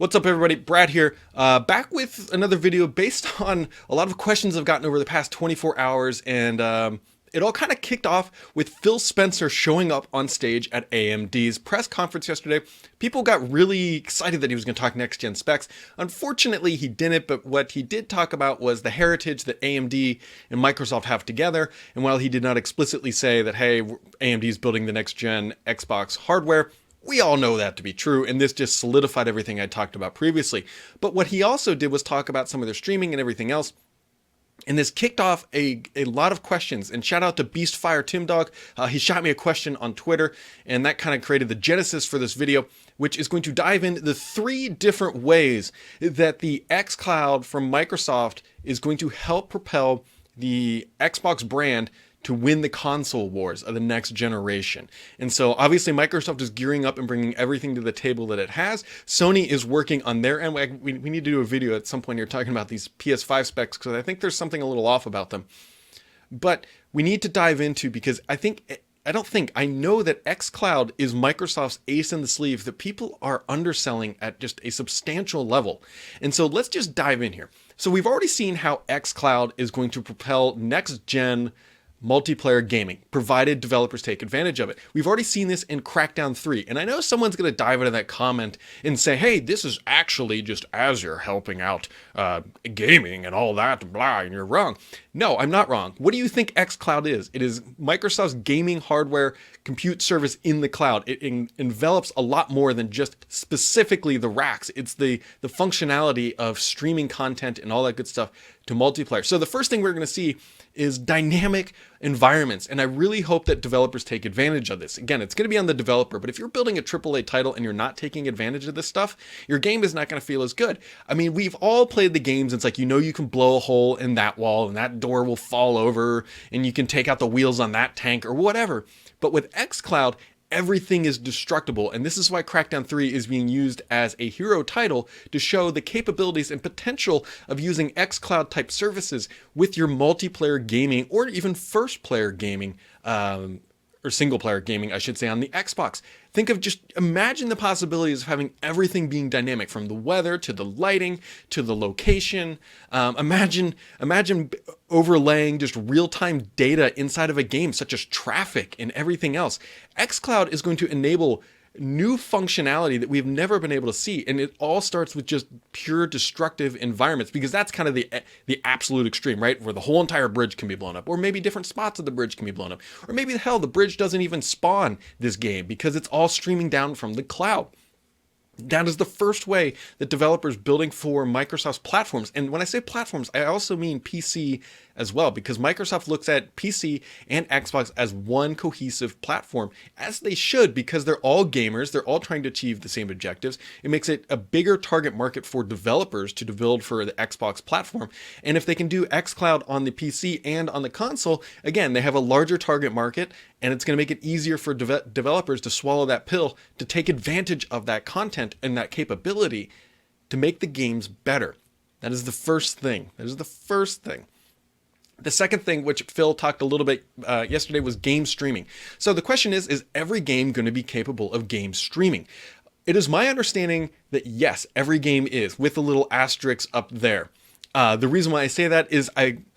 What's up, everybody? Brad here, back with another video based on a lot of questions I've gotten over the past 24 hours, and it all kind of kicked off with Phil Spencer showing up on stage at AMD's press conference yesterday. People got really excited that he was going to talk next-gen specs. Unfortunately, he didn't, but what he did talk about was the heritage that AMD and Microsoft have together, and while he did not explicitly say that, hey, AMD is building the next-gen Xbox hardware, we all know that to be true, and this just solidified everything I talked about previously. But what he also did was talk about some of their streaming and everything else. And this kicked off a lot of questions. And shout out to Beastfire Tim Dog. He shot me a question on Twitter, and that kind of created the genesis for this video, which is going to dive into the 3 different ways that the xCloud from Microsoft is going to help propel the Xbox brand to win the console wars of the next generation. And so obviously Microsoft is gearing up and bringing everything to the table that it has. Sony is working on their end. We need to do a video at some point here talking about these PS5 specs, because I think there's something a little off about them. But we need to dive into, because I know that xCloud is Microsoft's ace in the sleeve that people are underselling at just a substantial level. And so let's just dive in here. So we've already seen how xCloud is going to propel next gen multiplayer gaming, provided developers take advantage of it. We've already seen this in Crackdown 3, and I know someone's going to dive into that comment and say, hey, this is actually just Azure helping out gaming and all that, blah, and you're wrong. No, I'm not wrong. What do you think xCloud is? It is Microsoft's gaming hardware compute service in the cloud. It envelops a lot more than just specifically the racks. It's the functionality of streaming content and all that good stuff to multiplayer. So the first thing we're going to see is dynamic environments, and I really hope that developers take advantage of this. Again, it's going to be on the developer, but if you're building a AAA title and you're not taking advantage of this stuff, your game is not going to feel as good. I mean, we've all played the games, and it's like, you can blow a hole in that wall and that door will fall over and you can take out the wheels on that tank or whatever. But with xCloud, everything is destructible, and this is why Crackdown 3 is being used as a hero title to show the capabilities and potential of using xCloud type services with your multiplayer gaming or even first player gaming, or single player gaming, I should say, on the Xbox. Imagine the possibilities of having everything being dynamic, from the weather to the lighting to the location. Imagine overlaying just real-time data inside of a game, such as traffic and everything else. xCloud is going to enable new functionality that we've never been able to see, and it all starts with just pure destructive environments, because that's kind of the absolute extreme, right? Where the whole entire bridge can be blown up, or maybe different spots of the bridge can be blown up, or maybe the bridge doesn't even spawn this game because it's all streaming down from the cloud. That is the first way that developers building for Microsoft's platforms, and when I say platforms, I also mean PC as well, because Microsoft looks at PC and Xbox as one cohesive platform, as they should, because they're all gamers, they're all trying to achieve the same objectives. It makes it a bigger target market for developers to build for the Xbox platform, and if they can do xCloud on the PC and on the console, again, they have a larger target market, and it's going to make it easier for developers to swallow that pill, to take advantage of that content and that capability to make the games better. That is the first thing. The second thing, which Phil talked a little bit yesterday, was game streaming. So the question is every game going to be capable of game streaming? It is my understanding that yes, every game is, with a little asterisk up there. The reason why I say that is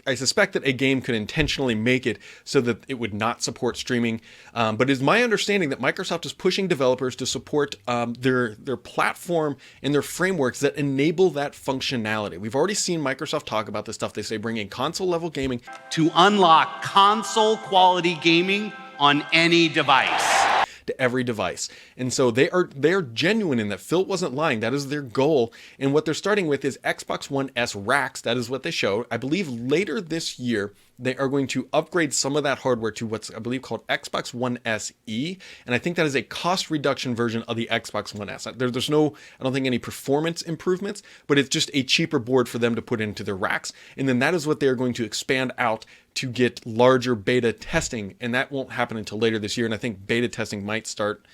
I suspect that a game could intentionally make it so that it would not support streaming, but it is my understanding that Microsoft is pushing developers to support their platform and their frameworks that enable that functionality. We've already seen Microsoft talk about this stuff. They say bring in console level gaming to unlock console quality gaming on any device. To every device. And so they are genuine in that. Phil wasn't lying. That is their goal. And what they're starting with is Xbox One S racks. That is what they showed. I believe later this year, they are going to upgrade some of that hardware to what's, I believe, called Xbox One SE. And I think that is a cost reduction version of the Xbox One S. There's no, I don't think, any performance improvements, but it's just a cheaper board for them to put into their racks. And then that is what they're going to expand out to get larger beta testing. And that won't happen until later this year. And I think beta testing might start,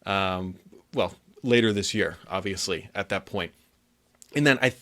later this year, obviously, at that point. And then I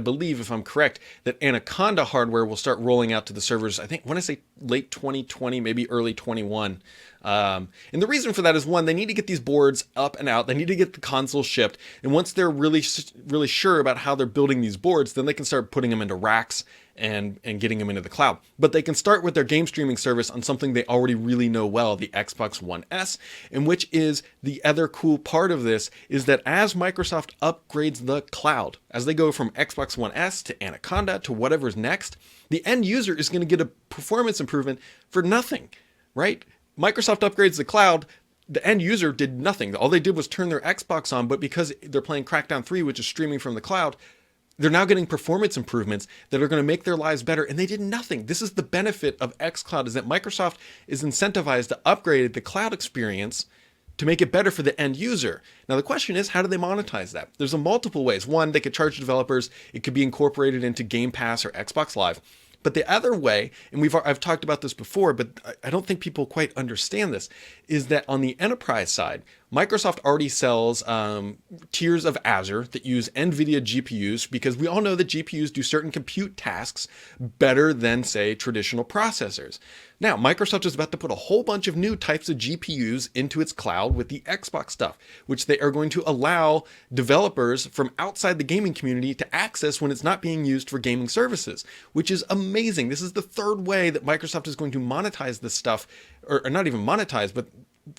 believe, if I'm correct, that Anaconda hardware will start rolling out to the servers, I think, when I say late 2020, maybe early 21. And the reason for that is, one, they need to get these boards up and out. They need to get the console shipped. And once they're really sure about how they're building these boards, then they can start putting them into racks and getting them into the cloud. But they can start with their game streaming service on something they already really know well, the Xbox One S, and which is the other cool part of this is that as Microsoft upgrades the cloud, as they go from Xbox One S to Anaconda to whatever's next, the end user is going to get a performance improvement for nothing, right? Microsoft upgrades the cloud. The end user did nothing. All they did was turn their Xbox on, but because they're playing Crackdown 3, which is streaming from the cloud, they're now getting performance improvements that are going to make their lives better, and they did nothing. This is the benefit of xCloud, is that Microsoft is incentivized to upgrade the cloud experience to make it better for the end user. Now the question is, how do they monetize that? There's multiple ways. One, they could charge developers. It could be incorporated into Game Pass or Xbox Live. But the other way, and I've talked about this before, but I don't think people quite understand this, is that on the enterprise side, Microsoft already sells tiers of Azure that use NVIDIA GPUs, because we all know that GPUs do certain compute tasks better than, say, traditional processors. Now, Microsoft is about to put a whole bunch of new types of GPUs into its cloud with the Xbox stuff, which they are going to allow developers from outside the gaming community to access when it's not being used for gaming services, which is amazing. This is the third way that Microsoft is going to monetize this stuff, or not even monetize, but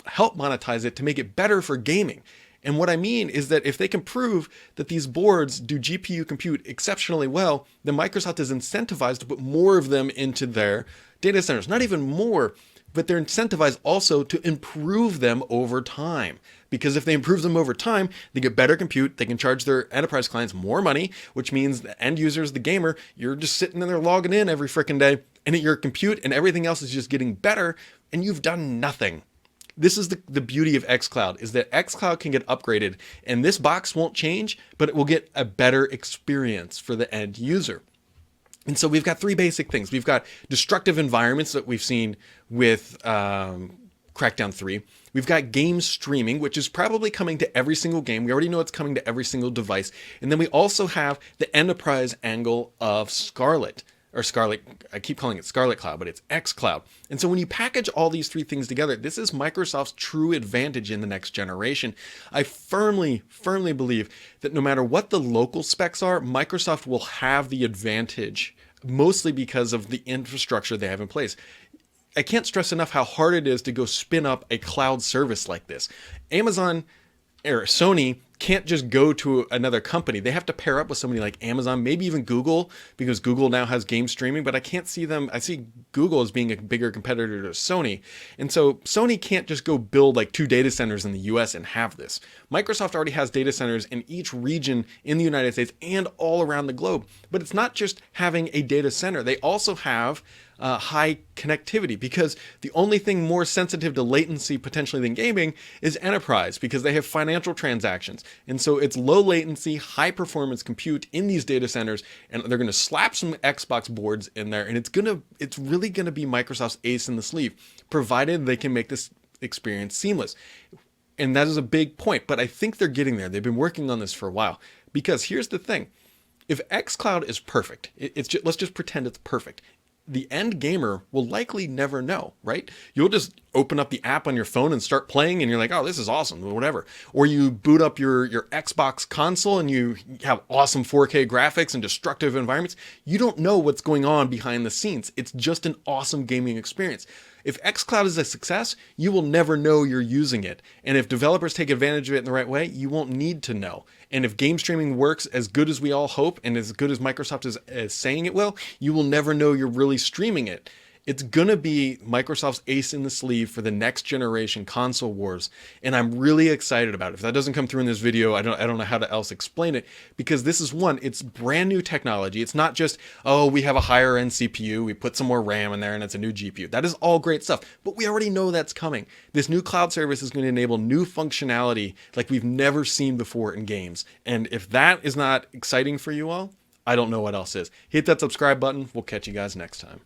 help monetize it to make it better for gaming. And what I mean is that if they can prove that these boards do GPU compute exceptionally well, then Microsoft is incentivized to put more of them into their data centers. Not even more, but they're incentivized also to improve them over time. Because if they improve them over time, they get better compute, they can charge their enterprise clients more money, which means the end users, the gamer, you're just sitting in there logging in every freaking day, and your compute and everything else is just getting better, and you've done nothing. This is the beauty of xCloud, is that xCloud can get upgraded, and this box won't change, but it will get a better experience for the end user. And so we've got three basic things. We've got destructive environments that we've seen with Crackdown 3. We've got game streaming, which is probably coming to every single game. We already know it's coming to every single device. And then we also have the enterprise angle of Scarlet. Or Scarlet, I keep calling it Scarlet Cloud, but it's xCloud. And so when you package all these three things together, this is Microsoft's true advantage in the next generation. I firmly believe that no matter what the local specs are, Microsoft will have the advantage, mostly because of the infrastructure they have in place. I can't stress enough how hard it is to go spin up a cloud service like this. Amazon or Sony can't just go to another company. They have to pair up with somebody like Amazon, maybe even Google, because Google now has game streaming, but I can't see them. I see Google as being a bigger competitor to Sony. And so Sony can't just go build like 2 data centers in the US and have this. Microsoft already has data centers in each region in the United States and all around the globe. But it's not just having a data center. They also have high connectivity, because the only thing more sensitive to latency potentially than gaming is enterprise, because they have financial transactions. And so it's low latency, high performance compute in these data centers, and they're going to slap some Xbox boards in there, and it's really going to be Microsoft's ace in the sleeve, provided they can make this experience seamless. And that is a big point, but I think they're getting there. They've been working on this for a while, because here's the thing. If xCloud is perfect, let's just pretend it's perfect. The end gamer will likely never know, right? You'll just open up the app on your phone and start playing, and you're like, oh, this is awesome, or whatever. Or you boot up your Xbox console and you have awesome 4K graphics and destructive environments. You don't know what's going on behind the scenes. It's just an awesome gaming experience. If xCloud is a success, you will never know you're using it. And if developers take advantage of it in the right way, you won't need to know. And if game streaming works as good as we all hope, and as good as Microsoft is saying it will, you will never know you're really streaming it. It's going to be Microsoft's ace in the sleeve for the next generation console wars. And I'm really excited about it. If that doesn't come through in this video, I don't know how to else explain it, because this is it's brand new technology. It's not just, oh, we have a higher end CPU, we put some more RAM in there and it's a new GPU. That is all great stuff, but we already know that's coming. This new cloud service is going to enable new functionality like we've never seen before in games. And if that is not exciting for you all, I don't know what else is. Hit that subscribe button. We'll catch you guys next time.